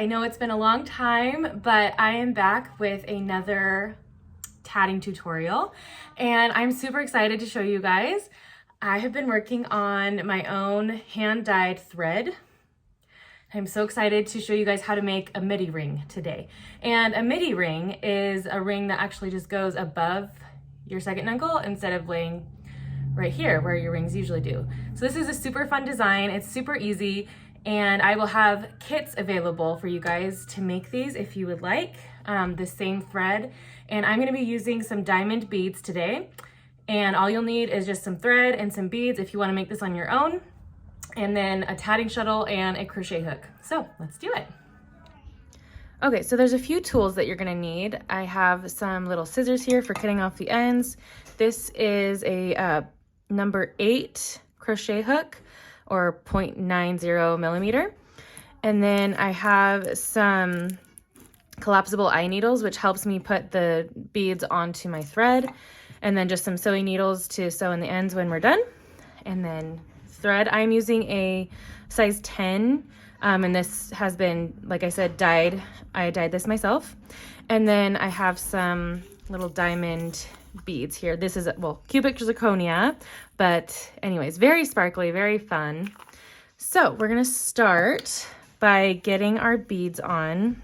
I know it's been a long time, but I am back with another tatting tutorial and I'm super excited to show you guys. I have been working on my own hand-dyed thread. I'm so excited to show you guys how to make a midi ring today. And a midi ring is a ring that actually just goes above your second knuckle instead of laying right here where your rings usually do. So this is a super fun design. It's super easy, and I will have kits available for you guys to make these if you would like, the same thread. And I'm gonna be using some diamond beads today. And all you'll need is just some thread and some beads if you wanna make this on your own, and then a tatting shuttle and a crochet hook. So let's do it. Okay, so there's a few tools that you're gonna need. I have some little scissors here for cutting off the ends. This is a number 8 crochet hook, or 0.90 millimeter. And then I have some collapsible eye needles, which helps me put the beads onto my thread. And then just some sewing needles to sew in the ends when we're done. And then thread, I'm using a size 10. And this has been, like I said, dyed. I dyed this myself. And then I have some little diamond beads here. This is, well, cubic zirconia, but anyways, very sparkly, very fun. So we're gonna start by getting our beads on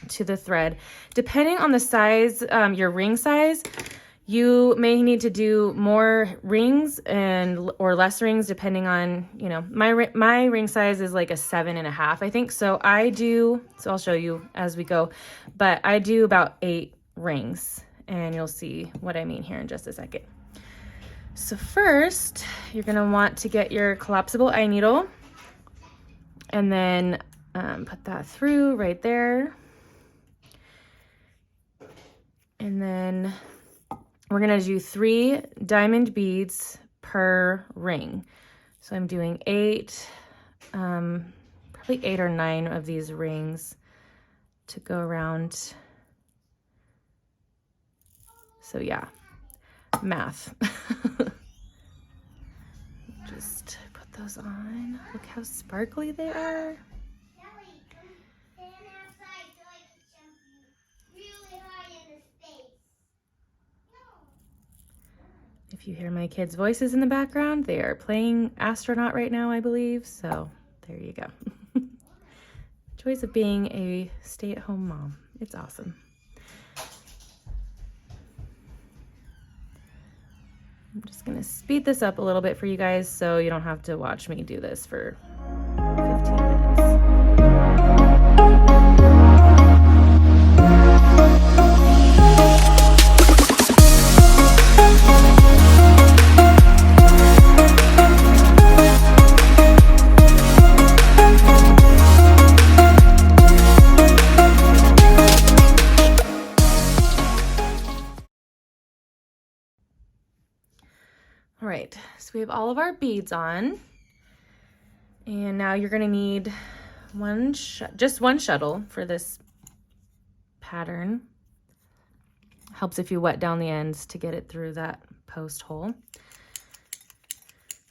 to the thread. Depending on the size, your ring size, you may need to do more rings or less rings depending on, you know, my ring size is like a 7.5, I think. So I'll show you as we go, but I do about 8 rings, and you'll see what I mean here in just a second. So first, you're gonna want to get your collapsible eye needle and then put that through right there. And then we're gonna do 3 diamond beads per ring. So I'm doing 8, probably 8 or 9 of these rings to go around. So yeah, math. Just put those on. Look how sparkly they are. If you hear my kids' voices in the background, they are playing astronaut right now, I believe. So there you go. Joys of being a stay-at-home mom. It's awesome. I'm just gonna speed this up a little bit for you guys so you don't have to watch me do this for 15 minutes. All right, so we have all of our beads on, and now you're gonna need just one shuttle for this pattern. Helps if you wet down the ends to get it through that post hole.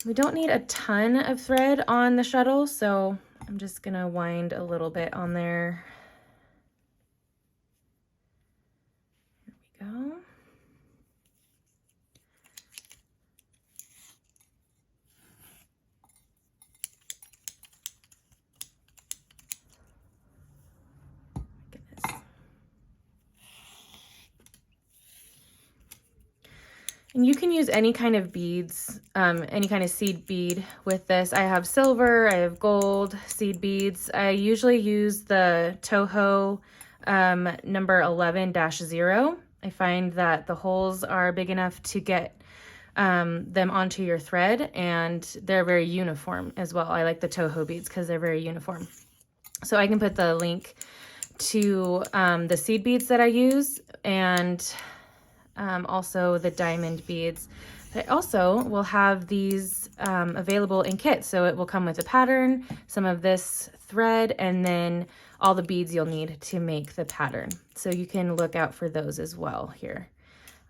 We don't need a ton of thread on the shuttle, so I'm just gonna wind a little bit on there. Here we go. And you can use any kind of beads, any kind of seed bead with this. I have silver, I have gold seed beads. I usually use the Toho number 11-0. I find that the holes are big enough to get them onto your thread, and they're very uniform as well. I like the Toho beads because they're very uniform. So I can put the link to the seed beads that I use, and also the diamond beads. I also will have these available in kits. So it will come with a pattern, some of this thread, and then all the beads you'll need to make the pattern. So you can look out for those as well here.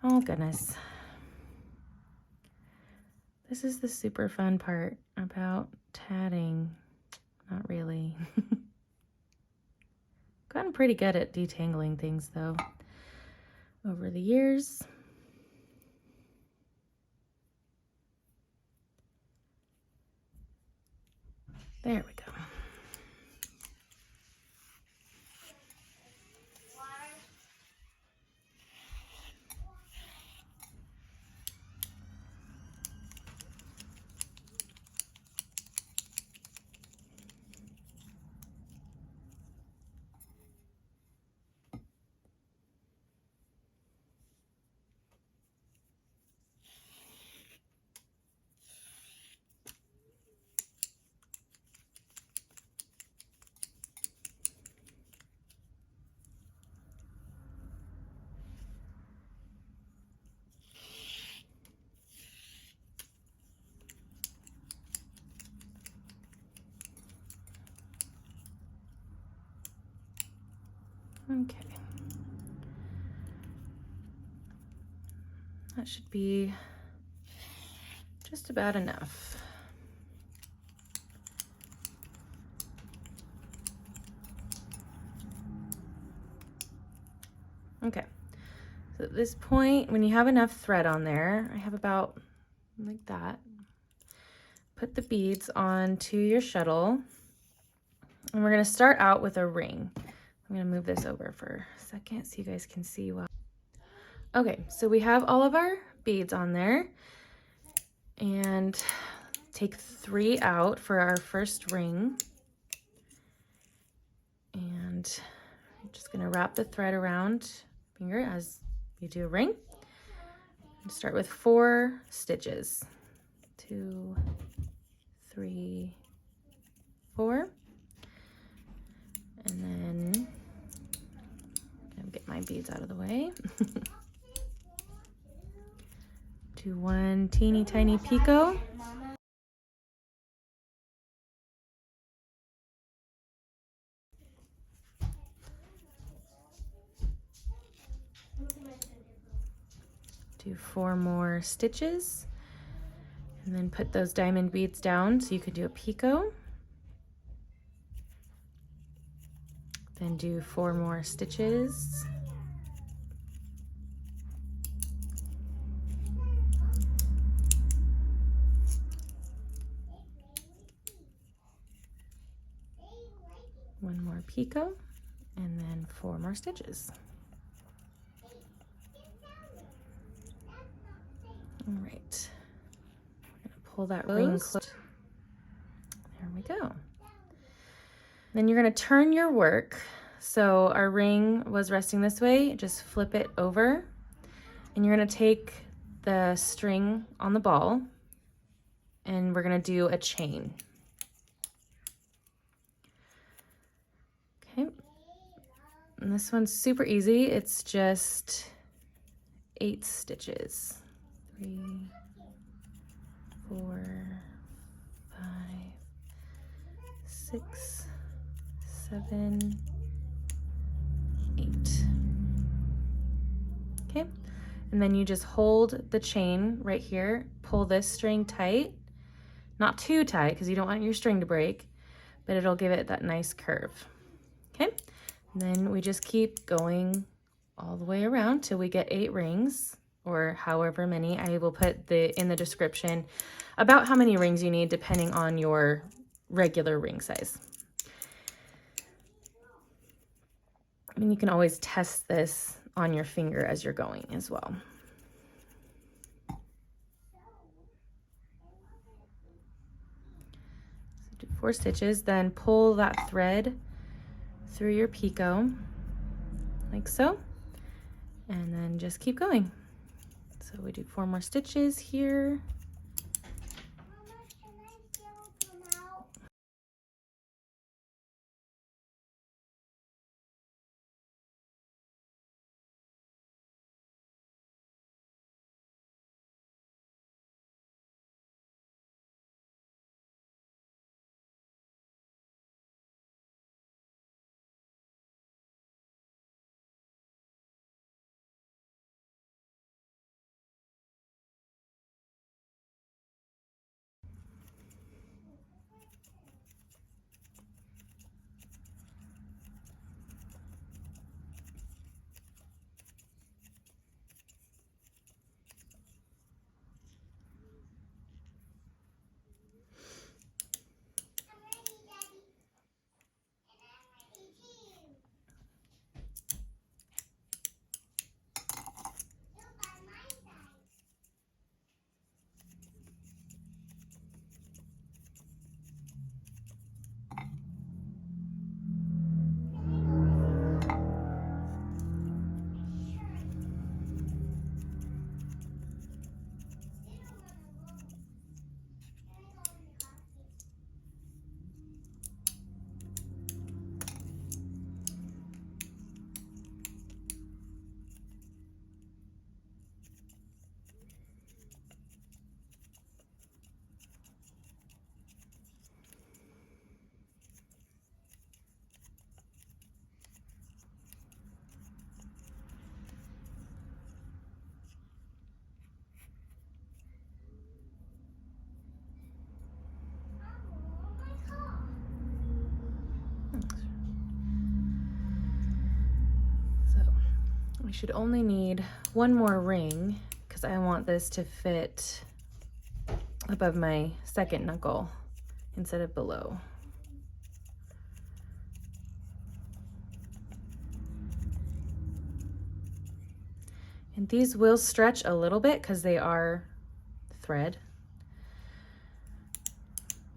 Oh goodness. This is the super fun part about tatting. Not really. gotten pretty good at detangling things though over the years. There we go. Okay. That should be just about enough. Okay, so at this point, when you have enough thread on there, I have about like that. Put the beads onto your shuttle, and we're gonna start out with a ring. I'm gonna move this over for a second so you guys can see well. Okay, so we have all of our beads on there, and take 3 out for our first ring. And I'm just gonna wrap the thread around finger as you do a ring. Start with 4 stitches. 2, 3, 4. And then I'm gonna get my beads out of the way. Do 1 teeny tiny picot. Do 4 more stitches, and then put those diamond beads down so you could do a picot. Then do 4 more stitches. One more picot, and then 4 more stitches. All right, I'm gonna pull that ring close. There we go. Then you're gonna turn your work. So our ring was resting this way, just flip it over, and you're gonna take the string on the ball, and we're gonna do a chain. Okay, and this one's super easy. It's just 8 stitches. 3, 4, 5, 6, 7, 8. Okay, and then you just hold the chain right here, pull this string tight, not too tight because you don't want your string to break, but it'll give it that nice curve. Okay, and then we just keep going all the way around till we get 8 rings, or however many. I will put in the description about how many rings you need depending on your regular ring size. And you can always test this on your finger as you're going as well. So do 4 stitches, then pull that thread through your picot like so, and then just keep going. So we do 4 more stitches here. We should only need one more ring because I want this to fit above my second knuckle instead of below. And these will stretch a little bit because they are thread,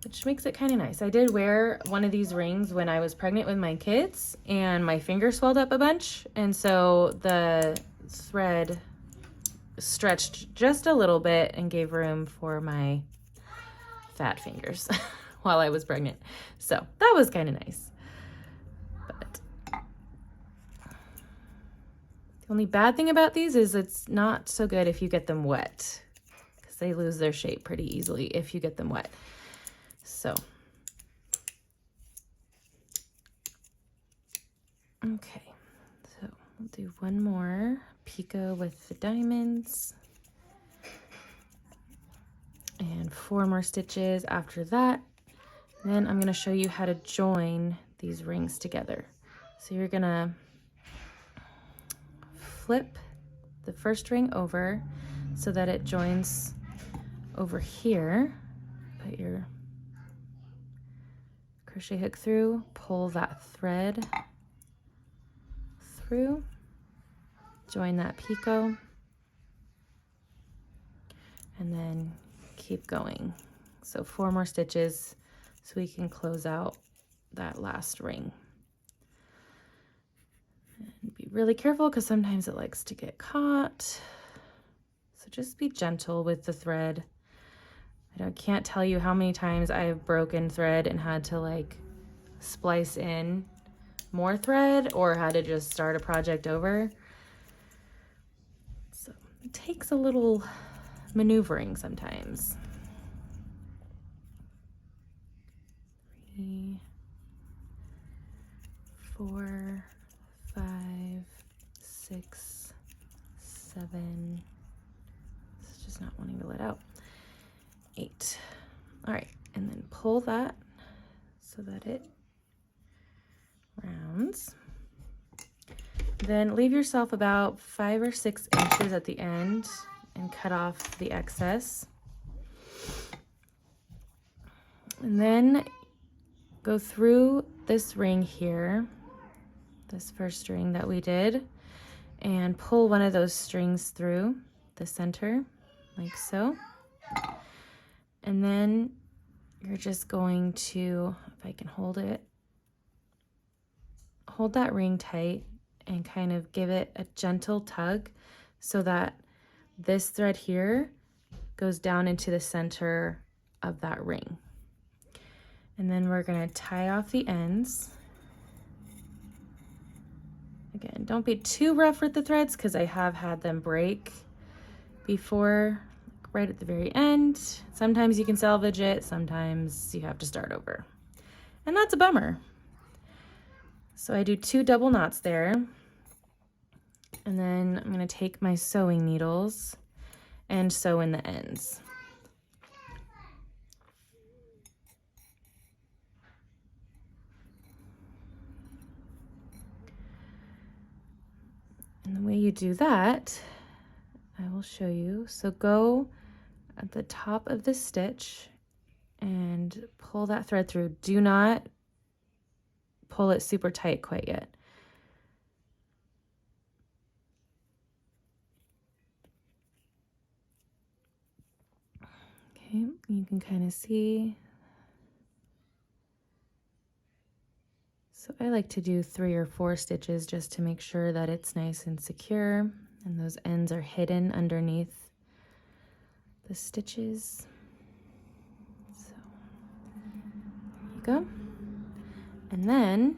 which makes it kind of nice. I did wear one of these rings when I was pregnant with my kids and my finger swelled up a bunch. And so the thread stretched just a little bit and gave room for my fat fingers while I was pregnant. So that was kind of nice. But the only bad thing about these is it's not so good if you get them wet, because they lose their shape pretty easily if you get them wet. So, okay, so we'll do one more picot with the diamonds and 4 more stitches after that. Then I'm going to show you how to join these rings together. So you're going to flip the first ring over so that it joins over here. Put your crochet hook through, pull that thread through, join that picot, and then keep going. So 4 more stitches so we can close out that last ring. And be really careful because sometimes it likes to get caught. So just be gentle with the thread. I can't tell you how many times I have broken thread and had to like splice in more thread or had to just start a project over. So it takes a little maneuvering sometimes. 3, 4, 5, 6, 7. It's just not wanting to let out. 8. All right, and then pull that so that it rounds. Then leave yourself about 5 or 6 inches at the end and cut off the excess. And then go through this ring here, this first ring that we did, and pull one of those strings through the center, like so. And then you're just going to, if I can hold it, hold that ring tight and kind of give it a gentle tug so that this thread here goes down into the center of that ring. And then we're going to tie off the ends. Again, don't be too rough with the threads because I have had them break before, right at the very end. Sometimes you can salvage it, sometimes you have to start over. And that's a bummer. So I do 2 double knots there. And then I'm going to take my sewing needles and sew in the ends. And the way you do that, I will show you. So go at the top of the stitch and pull that thread through. Do not pull it super tight quite yet. Okay, you can kind of see. So I like to do 3 or 4 stitches just to make sure that it's nice and secure and those ends are hidden underneath the stitches. So there you go. And then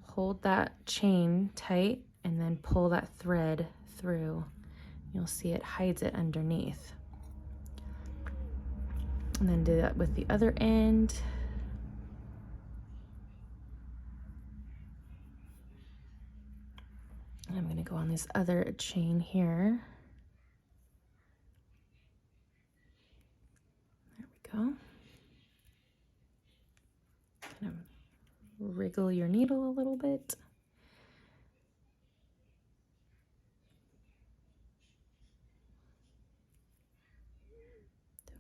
hold that chain tight and then pull that thread through. You'll see it hides it underneath. And then do that with the other end. And I'm going to go on this other chain here. There we go. Kind of wriggle your needle a little bit.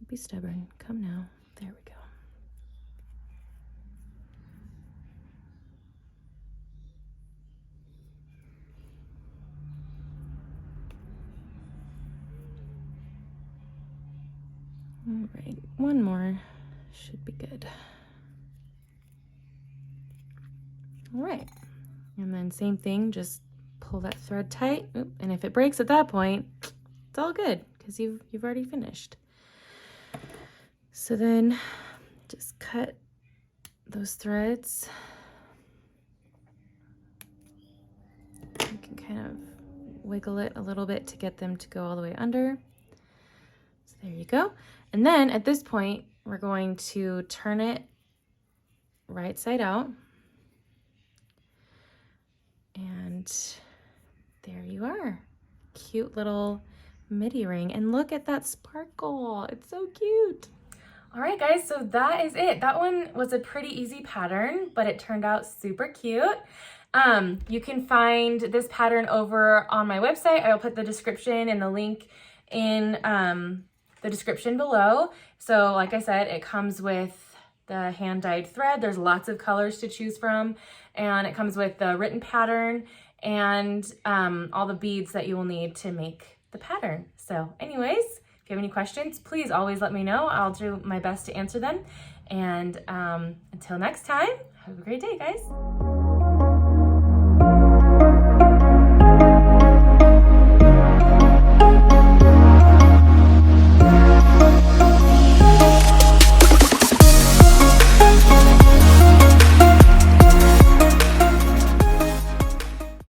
be stubborn. Come now. There we go. All right, one more should be good. All right, and then same thing, just pull that thread tight. Oop, and if it breaks at that point, it's all good because you've already finished. So then just cut those threads. You can kind of wiggle it a little bit to get them to go all the way under. So there you go. And then at this point, we're going to turn it right side out. And there you are. Cute little midi ring. And look at that sparkle. It's so cute. All right, guys, so that is it. That one was a pretty easy pattern, but it turned out super cute. You can find this pattern over on my website. I'll put the description and the link in the description below. So like I said, it comes with the hand-dyed thread. There's lots of colors to choose from, and it comes with the written pattern and all the beads that you will need to make the pattern. So anyways, if you have any questions, please always let me know. I'll do my best to answer them. And until next time, have a great day, guys.